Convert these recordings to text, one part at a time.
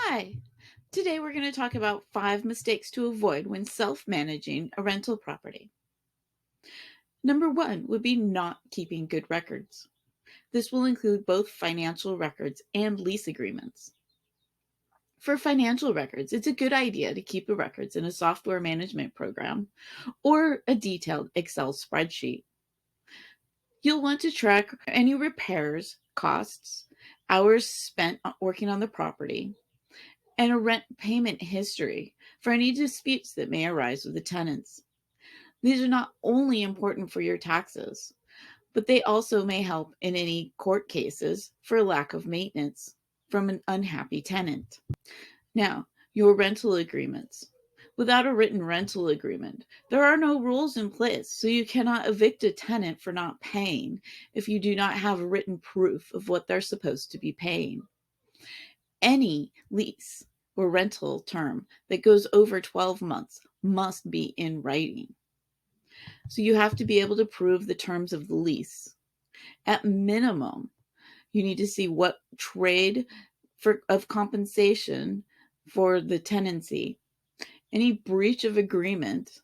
Hi! Today we're going to talk about 5 mistakes to avoid when self-managing a rental property. Number 1 would be not keeping good records. This will include both financial records and lease agreements. For financial records, it's a good idea to keep the records in a software management program or a detailed Excel spreadsheet. You'll want to track any repairs, costs, hours spent working on the property, and a rent payment history for any disputes that may arise with the tenants. These are not only important for your taxes, but they also may help in any court cases for lack of maintenance from an unhappy tenant. Now, your rental agreements. Without a written rental agreement, there are no rules in place, so you cannot evict a tenant for not paying if you do not have written proof of what they're supposed to be paying. Any lease or rental term that goes over 12 months must be in writing. So you have to be able to prove the terms of the lease. At minimum, you need to see what trade of compensation for the tenancy, any breach of agreement,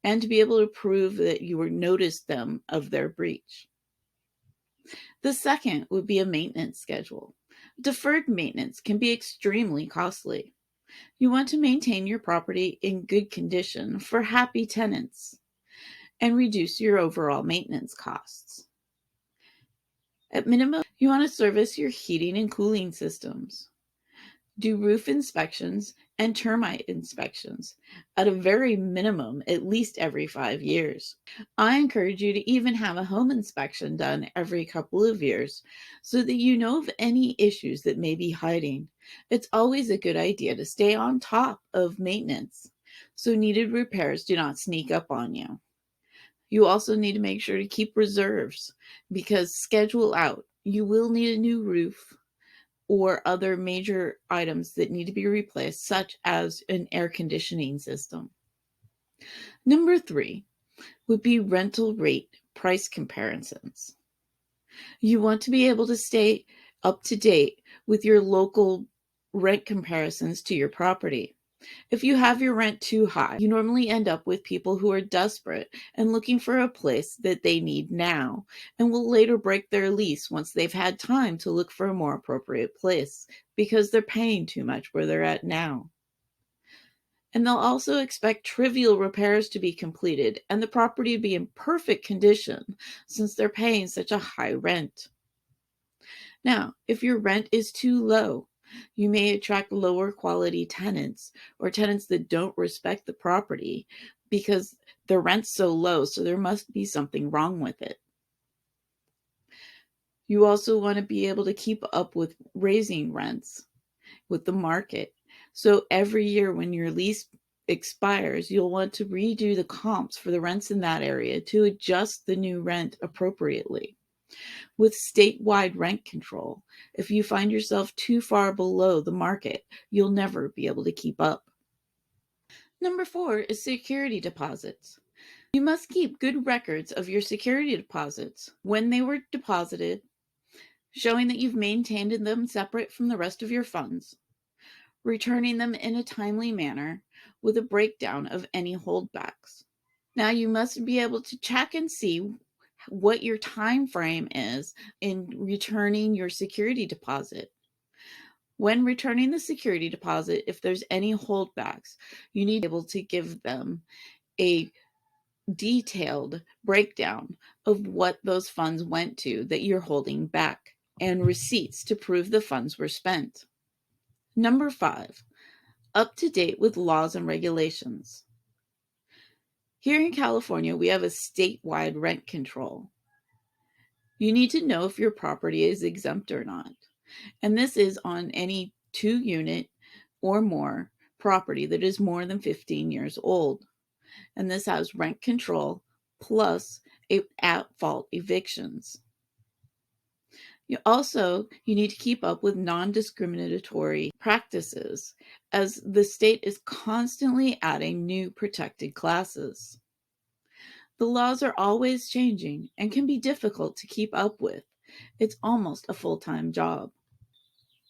and to be able to prove that you were noticed them of their breach. The second would be a maintenance schedule. Deferred maintenance can be extremely costly. You want to maintain your property in good condition for happy tenants and reduce your overall maintenance costs. At minimum, you want to service your heating and cooling systems. Do roof inspections and termite inspections at a very minimum, at least every 5 years. I encourage you to even have a home inspection done every couple of years so that you know of any issues that may be hiding. It's always a good idea to stay on top of maintenance so needed repairs do not sneak up on you. You also need to make sure to keep reserves because schedule out. You will need a new roof or other major items that need to be replaced, such as an air conditioning system. Number 3 would be rental rate price comparisons. You want to be able to stay up to date with your local rent comparisons to your property. If you have your rent too high, you normally end up with people who are desperate and looking for a place that they need now and will later break their lease once they've had time to look for a more appropriate place because they're paying too much where they're at now. And they'll also expect trivial repairs to be completed and the property to be in perfect condition since they're paying such a high rent. Now, if your rent is too low, you may attract lower quality tenants or tenants that don't respect the property because the rent's so low, so there must be something wrong with it. You also want to be able to keep up with raising rents with the market. So every year when your lease expires, you'll want to redo the comps for the rents in that area to adjust the new rent appropriately. With statewide rent control, if you find yourself too far below the market, you'll never be able to keep up. Number 4 is security deposits. You must keep good records of your security deposits, when they were deposited, showing that you've maintained them separate from the rest of your funds, returning them in a timely manner with a breakdown of any holdbacks. Now you must be able to check and see what your time frame is in returning your security deposit. When returning the security deposit, if there's any holdbacks, you need to be able to give them a detailed breakdown of what those funds went to that you're holding back and receipts to prove the funds were spent. Number 5, up to date with laws and regulations. Here in California, we have a statewide rent control. You need to know if your property is exempt or not. And this is on any 2-unit or more property that is more than 15 years old. And this has rent control plus at-fault evictions. You need to keep up with non-discriminatory practices as the state is constantly adding new protected classes. The laws are always changing and can be difficult to keep up with. It's almost a full-time job.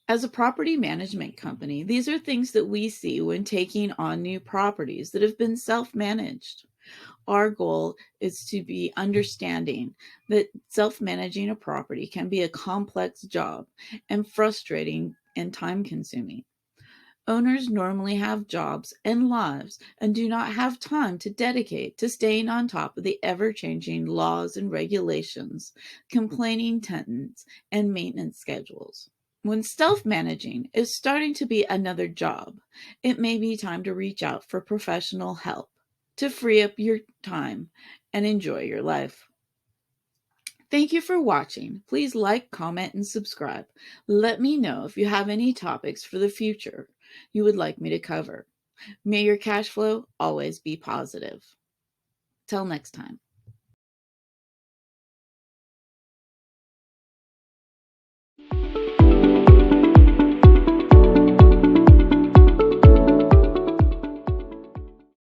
As a property management company, these are things that we see when taking on new properties that have been self-managed. Our goal is to be understanding that self-managing a property can be a complex job and frustrating and time-consuming. Owners normally have jobs and lives and do not have time to dedicate to staying on top of the ever-changing laws and regulations, complaining tenants, and maintenance schedules. When self-managing is starting to be another job, it may be time to reach out for professional help to free up your time and enjoy your life. Thank you for watching. Please like, comment, and subscribe. Let me know if you have any topics for the future you would like me to cover. May your cash flow always be positive. Till next time.